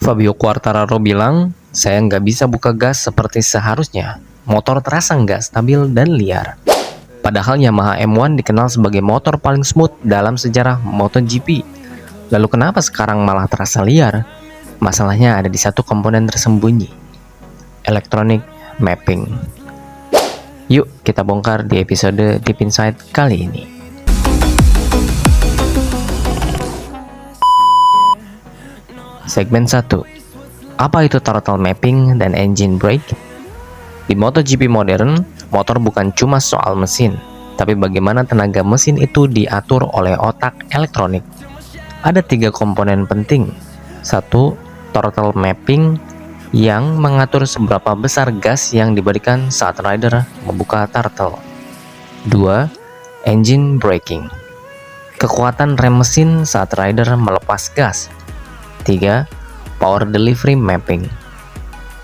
Fabio Quartararo bilang, saya nggak bisa buka gas seperti seharusnya. Motor terasa nggak stabil dan liar. Padahal Yamaha M1 dikenal sebagai motor paling smooth dalam sejarah MotoGP. Lalu kenapa sekarang malah terasa liar? Masalahnya ada di satu komponen tersembunyi, electronic mapping. Yuk kita bongkar di episode Deep Inside kali ini. Segmen 1. Apa itu throttle mapping dan engine brake? Di MotoGP modern, motor bukan cuma soal mesin, tapi bagaimana tenaga mesin itu diatur oleh otak elektronik. Ada 3 komponen penting. 1. Throttle mapping yang mengatur seberapa besar gas yang diberikan saat rider membuka throttle. 2. Engine braking, kekuatan rem mesin saat rider melepas gas. 3. Power delivery mapping,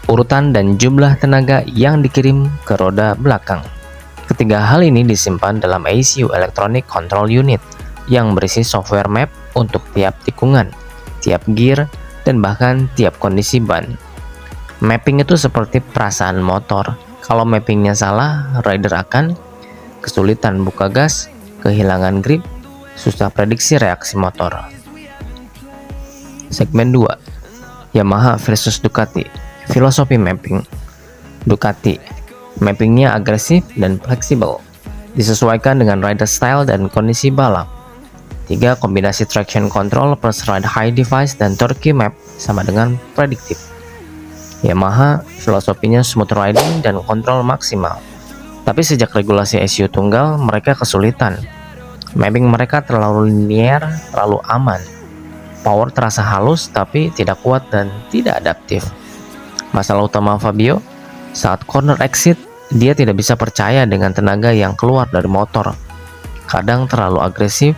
urutan dan jumlah tenaga yang dikirim ke roda belakang. Ketiga hal ini disimpan dalam ECU Electronic Control Unit yang berisi software map untuk tiap tikungan, tiap gear, dan bahkan tiap kondisi ban. Mapping itu seperti perasaan motor. Kalau mappingnya salah, rider akan kesulitan buka gas, kehilangan grip, susah prediksi reaksi motor. Segmen 2. Yamaha versus Ducati, filosofi mapping. Ducati, mappingnya agresif dan fleksibel, disesuaikan dengan rider style dan kondisi balap. 3. Kombinasi traction control plus ride high device dan torque map sama dengan prediktif. Yamaha, filosofinya smooth riding dan kontrol maksimal. Tapi sejak regulasi ECU tunggal, mereka kesulitan. Mapping mereka terlalu linear, terlalu aman. Power terasa halus tapi tidak kuat dan tidak adaptif. Masalah utama Fabio, saat corner exit, dia tidak bisa percaya dengan tenaga yang keluar dari motor. Kadang terlalu agresif,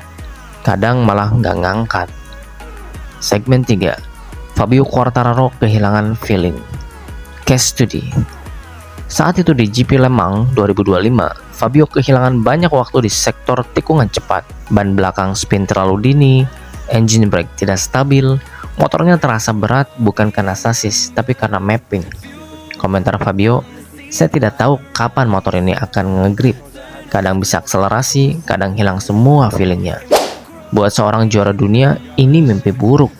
kadang malah nggak ngangkat. Segmen 3. Fabio Quartararo kehilangan feeling. Case study. Saat itu di GP Le Mans 2025, Fabio kehilangan banyak waktu di sektor tikungan cepat. Ban belakang spin terlalu dini, engine brake tidak stabil, motornya terasa berat bukan karena sasis, tapi karena mapping. Komentar Fabio, saya tidak tahu kapan motor ini akan ngegrip. Kadang bisa akselerasi, kadang hilang semua feelingnya. Buat seorang juara dunia, ini mimpi buruk.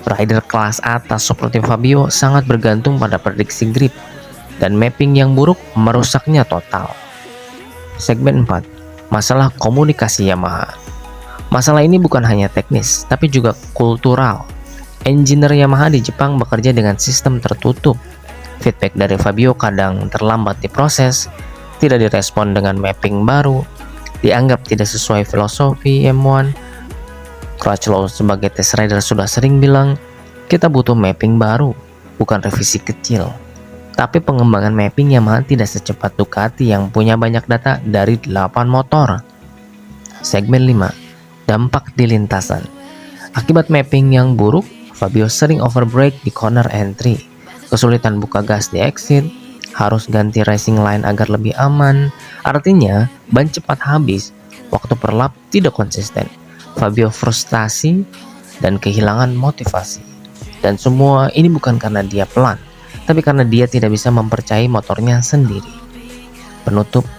Rider kelas atas seperti Fabio sangat bergantung pada prediksi grip, dan mapping yang buruk merusaknya total. Segmen 4. Masalah komunikasi Yamaha. Masalah ini bukan hanya teknis, tapi juga kultural. Engineer Yamaha di Jepang bekerja dengan sistem tertutup. Feedback dari Fabio kadang terlambat diproses, tidak direspon dengan mapping baru, dianggap tidak sesuai filosofi M1. Crutchlow sebagai test rider sudah sering bilang, kita butuh mapping baru, bukan revisi kecil. Tapi pengembangan mapping Yamaha tidak secepat Ducati yang punya banyak data dari 8 motor. Segmen 5. Dampak di lintasan. Akibat mapping yang buruk, Fabio sering overbrake di corner entry, kesulitan buka gas di exit, harus ganti racing line agar lebih aman. Artinya, ban cepat habis, waktu per lap tidak konsisten. Fabio frustasi dan kehilangan motivasi. Dan semua ini bukan karena dia pelan, tapi karena dia tidak bisa mempercayai motornya sendiri. Penutup.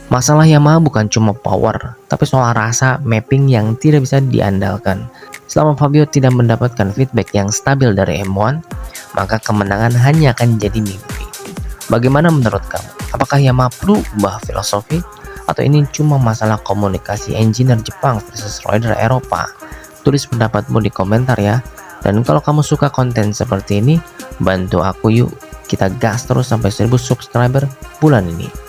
Masalah Yamaha bukan cuma power, tapi soal rasa mapping yang tidak bisa diandalkan. Selama Fabio tidak mendapatkan feedback yang stabil dari M1, maka kemenangan hanya akan jadi mimpi. Bagaimana menurut kamu? Apakah Yamaha perlu ubah filosofi? Atau ini cuma masalah komunikasi engineer Jepang versus rider Eropa? Tulis pendapatmu di komentar ya. Dan kalau kamu suka konten seperti ini, bantu aku yuk. Kita gas terus sampai 1000 subscriber bulan ini.